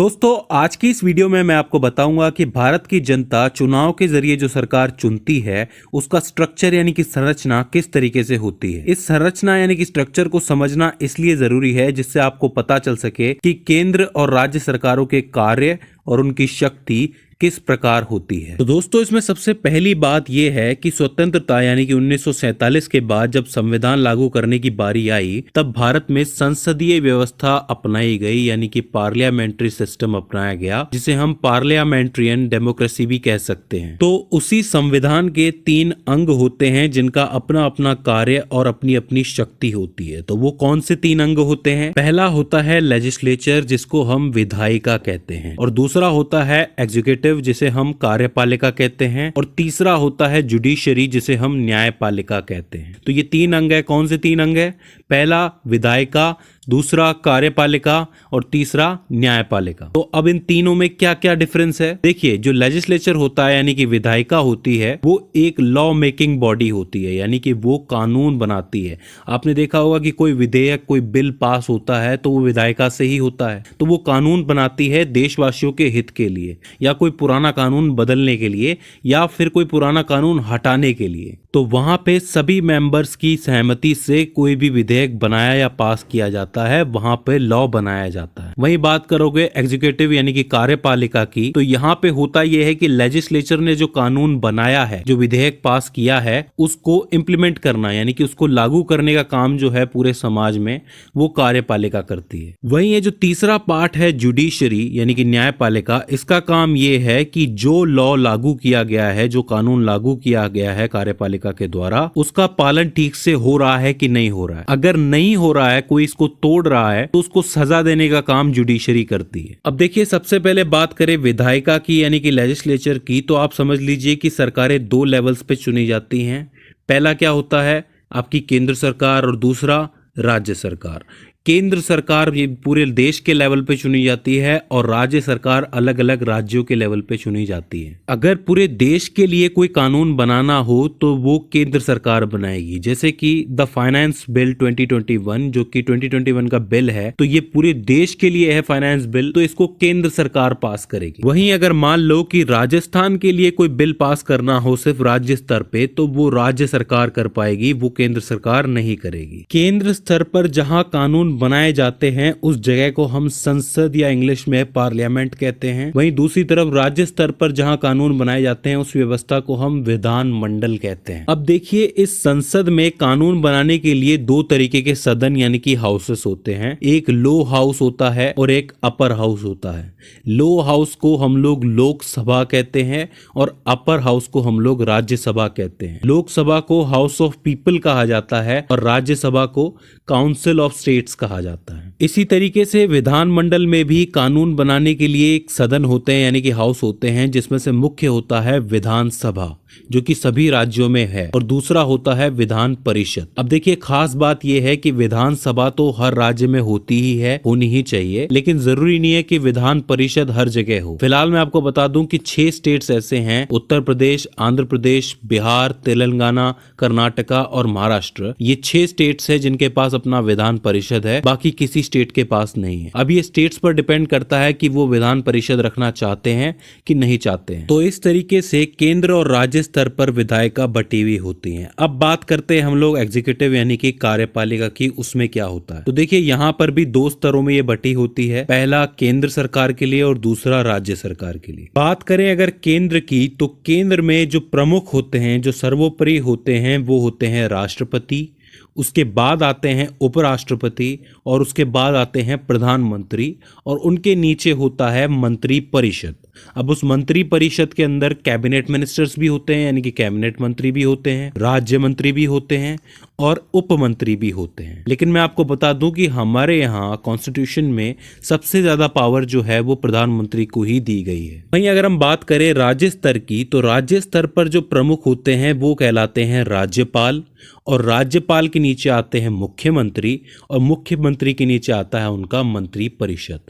दोस्तों, आज की इस वीडियो में मैं आपको बताऊंगा कि भारत की जनता चुनाव के जरिए जो सरकार चुनती है उसका स्ट्रक्चर यानी कि संरचना किस तरीके से होती है। इस संरचना यानी कि स्ट्रक्चर को समझना इसलिए जरूरी है जिससे आपको पता चल सके कि केंद्र और राज्य सरकारों के कार्य और उनकी शक्ति किस प्रकार होती है। तो दोस्तों, इसमें सबसे पहली बात यह है कि स्वतंत्रता यानी कि 1947 के बाद जब संविधान लागू करने की बारी आई तब भारत में संसदीय व्यवस्था अपनाई गई यानी कि पार्लियामेंट्री सिस्टम अपनाया गया, जिसे हम पार्लियामेंट्रियन डेमोक्रेसी भी कह सकते हैं। तो उसी संविधान के 3 अंग होते हैं जिनका अपना अपना कार्य और अपनी अपनी शक्ति होती है। तो वो कौन से 3 अंग होते हैं? पहला होता है लेजिस्लेचर, जिसको हम विधायिका कहते हैं, और दूसरा होता है एग्जीक्यूटिव, जिसे हम कार्यपालिका कहते हैं, और तीसरा होता है जुडिशरी, जिसे हम न्यायपालिका कहते हैं। तो ये 3 अंग है। कौन से 3 अंग है? पहला विधायिका, दूसरा कार्यपालिका और तीसरा न्यायपालिका। तो अब इन तीनों में क्या क्या डिफरेंस है? देखिए, जो लेजिस्लेचर होता है यानी कि विधायिका होती है, वो एक लॉ मेकिंग बॉडी होती है, यानी कि वो कानून बनाती है। आपने देखा होगा कि कोई विधेयक, कोई बिल पास होता है तो वो विधायिका से ही होता है। तो वो कानून बनाती है देशवासियों के हित के लिए, या कोई पुराना कानून बदलने के लिए, या फिर कोई पुराना कानून हटाने के लिए। तो वहां पे सभी मेंबर्स की सहमति से कोई भी विधेयक बनाया या पास किया जाता है, वहां पे लॉ बनाया जाता है। वहीं बात करोगे एग्जीक्यूटिव यानी कि कार्यपालिका की, तो यहाँ पे होता यह है कि लेजिस्लेचर ने जो कानून बनाया है, जो विधेयक पास किया है, उसको इम्प्लीमेंट करना यानी कि उसको लागू करने का काम जो है पूरे समाज में, वो कार्यपालिका करती है। वहीं ये जो तीसरा पार्ट है जुडिशरी यानी कि न्यायपालिका, इसका काम ये है कि जो लॉ लागू किया गया है, जो कानून लागू किया गया है कार्यपालिका के द्वारा, उसका पालन ठीक से हो रहा है कि नहीं हो रहा है। अगर नहीं हो रहा है, कोई इसको तोड़ रहा है, तो उसको सजा देने का काम जुडिशरी करती है। अब देखिए, सबसे पहले बात करें विधायिका की यानी कि लेजिस्लेचर की, तो आप समझ लीजिए कि सरकारें 2 लेवल्स पे चुनी जाती हैं। पहला क्या होता है? आपकी केंद्र सरकार, और दूसरा राज्य सरकार। केंद्र सरकार ये पूरे देश के लेवल पे चुनी जाती है और राज्य सरकार अलग अलग राज्यों के लेवल पे चुनी जाती है। अगर पूरे देश के लिए कोई कानून बनाना हो तो वो केंद्र सरकार बनाएगी, जैसे कि द फाइनेंस बिल 2021 जो कि 2021 का बिल है, तो ये पूरे देश के लिए है फाइनेंस बिल, तो इसको केंद्र सरकार पास करेगी। वहीं अगर मान लो कि राजस्थान के लिए कोई बिल पास करना हो सिर्फ राज्य स्तर पे, तो वो राज्य सरकार कर पाएगी, वो केंद्र सरकार नहीं करेगी। केंद्र स्तर पर जहां कानून बनाए जाते हैं उस जगह को हम संसद या इंग्लिश में पार्लियामेंट कहते हैं। वहीं दूसरी तरफ राज्य स्तर पर जहां कानून बनाए जाते हैं उस व्यवस्था को हम विधान मंडल कहते हैं। अब देखिए, इस संसद में कानून बनाने के लिए 2 तरीके के सदन यानी कि हाउसेस होते हैं। एक लो हाउस होता है और एक अपर हाउस होता है। लो हाउस को हम लोग लोकसभा कहते हैं और अपर हाउस को हम लोग राज्यसभा कहते हैं। लोकसभा को हाउस ऑफ पीपल कहा जाता है और राज्यसभा को काउंसिल ऑफ स्टेट्स कहा जाता है। इसी तरीके से विधानमंडल में भी कानून बनाने के लिए एक सदन होते हैं यानी कि हाउस होते हैं, जिसमें से मुख्य होता है विधानसभा जो कि सभी राज्यों में है, और दूसरा होता है विधान परिषद। अब देखिए, खास बात यह है कि विधानसभा तो हर राज्य में होती ही है, होनी ही चाहिए, लेकिन जरूरी नहीं है कि विधान परिषद हर जगह हो। फिलहाल मैं आपको बता दूं कि 6 स्टेट्स ऐसे हैं, उत्तर प्रदेश, आंध्र प्रदेश, बिहार, तेलंगाना, कर्नाटका और महाराष्ट्र। ये 6 स्टेट्स है जिनके पास अपना विधान परिषद है, बाकी किसी स्टेट के पास नहीं है। अब ये स्टेट्स पर डिपेंड करता है कि वो विधान परिषद रखना चाहते हैं कि नहीं चाहते हैं। तो इस तरीके से केंद्र और राज्य स्तर पर विधायिका बटी हुई होती हैं। अब बात करते हैं हम लोग एग्जीक्यूटिव यानी कि कार्यपालिका की, उसमें क्या होता है। तो देखिए, यहाँ पर भी 2 स्तरों में ये बटी होती है, पहला केंद्र सरकार के लिए और दूसरा राज्य सरकार के लिए। बात करें अगर केंद्र की, तो केंद्र में जो प्रमुख होते हैं, जो सर्वोपरि होते हैं, वो होते हैं राष्ट्रपति, उसके बाद आते हैं उपराष्ट्रपति, और उसके बाद आते हैं प्रधानमंत्री, और उनके नीचे होता है मंत्री परिषद। अब उस मंत्री परिषद के अंदर कैबिनेट मिनिस्टर्स भी होते हैं यानी कि कैबिनेट मंत्री भी होते हैं, राज्य मंत्री भी होते हैं और उप मंत्री भी होते हैं। लेकिन मैं आपको बता दूं कि हमारे यहाँ कॉन्स्टिट्यूशन में सबसे ज्यादा पावर जो है वो प्रधानमंत्री को ही दी गई है। वहीं अगर हम बात करें राज्य स्तर की, तो राज्य स्तर पर जो प्रमुख होते हैं वो कहलाते हैं राज्यपाल, और राज्यपाल के नीचे आते हैं मुख्यमंत्री, और मुख्यमंत्री के नीचे आता है उनका मंत्री परिषद।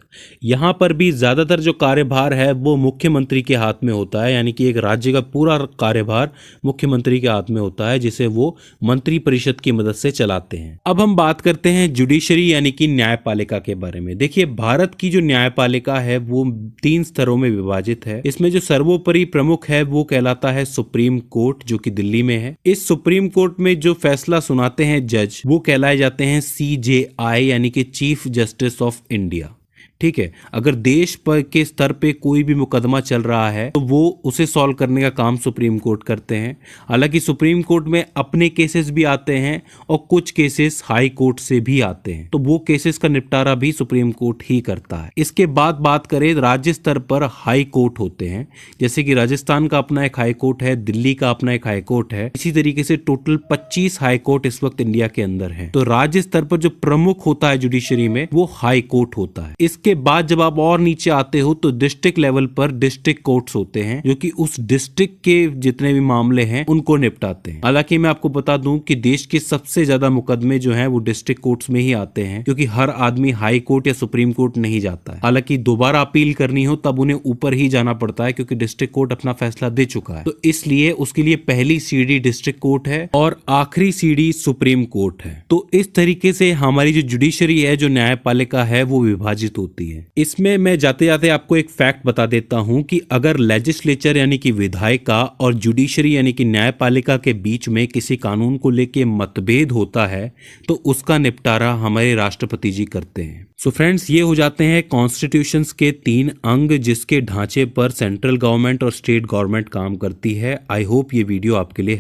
यहाँ पर भी ज़्यादातर जो कार्यभार है वो मुख्यमंत्री के हाथ में होता है, यानी कि एक राज्य का पूरा कार्यभार मुख्यमंत्री के हाथ में होता है, जिसे वो मंत्री परिषद की मदद से चलाते हैं। अब हम बात करते हैं जुडिशरी यानी कि न्यायपालिका के बारे में। देखिए, भारत की जो न्यायपालिका है वो 3 स्तरों में विभाजित है। इसमें जो सर्वोपरि प्रमुख है वो कहलाता है सुप्रीम कोर्ट, जो कि दिल्ली में है। इस सुप्रीम कोर्ट में जो फैसला सुनाते हैं जज, वो कहलाए जाते हैं CJI यानी कि चीफ जस्टिस ऑफ इंडिया। ठीक है, अगर देश पर के स्तर पे कोई भी मुकदमा चल रहा है तो वो उसे सॉल्व करने का काम सुप्रीम कोर्ट करते हैं। हालांकि सुप्रीम कोर्ट में अपने केसेस भी आते हैं और कुछ केसेस हाई कोर्ट से भी आते हैं, तो वो केसेस का निपटारा भी सुप्रीम कोर्ट ही करता है। इसके बाद बात करें राज्य स्तर पर हाई कोर्ट होते हैं, जैसे कि राजस्थान का अपना एक हाई कोर्ट है, दिल्ली का अपना एक हाई कोर्ट है। इसी तरीके से टोटल 25 हाई कोर्ट इस वक्त इंडिया के अंदर है। तो राज्य स्तर पर जो प्रमुख होता है जुडिशरी में वो हाई कोर्ट होता है। इसके बाद जब आप और नीचे आते हो तो डिस्ट्रिक्ट लेवल पर डिस्ट्रिक्ट कोर्ट्स होते हैं, जो कि उस डिस्ट्रिक्ट के जितने भी मामले हैं उनको निपटाते हैं। हालांकि मैं आपको बता दूं कि देश के सबसे ज्यादा मुकदमे जो हैं वो डिस्ट्रिक्ट कोर्ट्स में ही आते हैं, क्योंकि हर आदमी हाई कोर्ट या सुप्रीम कोर्ट नहीं जाता है। हालांकि दोबारा अपील करनी हो तब उन्हें ऊपर ही जाना पड़ता है, क्योंकि डिस्ट्रिक्ट कोर्ट अपना फैसला दे चुका है। तो इसलिए उसके लिए पहली सीढ़ी डिस्ट्रिक्ट कोर्ट है और आखिरी सीढ़ी सुप्रीम कोर्ट है। तो इस तरीके से हमारी जो जुडिशरी है, जो न्यायपालिका है, वो विभाजित होती है। इसमें मैं जाते जाते आपको एक फैक्ट बता देता हूं कि अगर लेजिस्लेचर यानी कि विधायिका और जुडिशरी यानी कि न्यायपालिका के बीच में किसी कानून को लेके मतभेद होता है तो उसका निपटारा हमारे राष्ट्रपति जी करते हैं। सो फ्रेंड्स, ये हो जाते हैं कॉन्स्टिट्यूशंस के 3 अंग जिसके ढांचे पर सेंट्रल गवर्नमेंट और स्टेट गवर्नमेंट काम करती है। आई होप ये वीडियो आपके लिए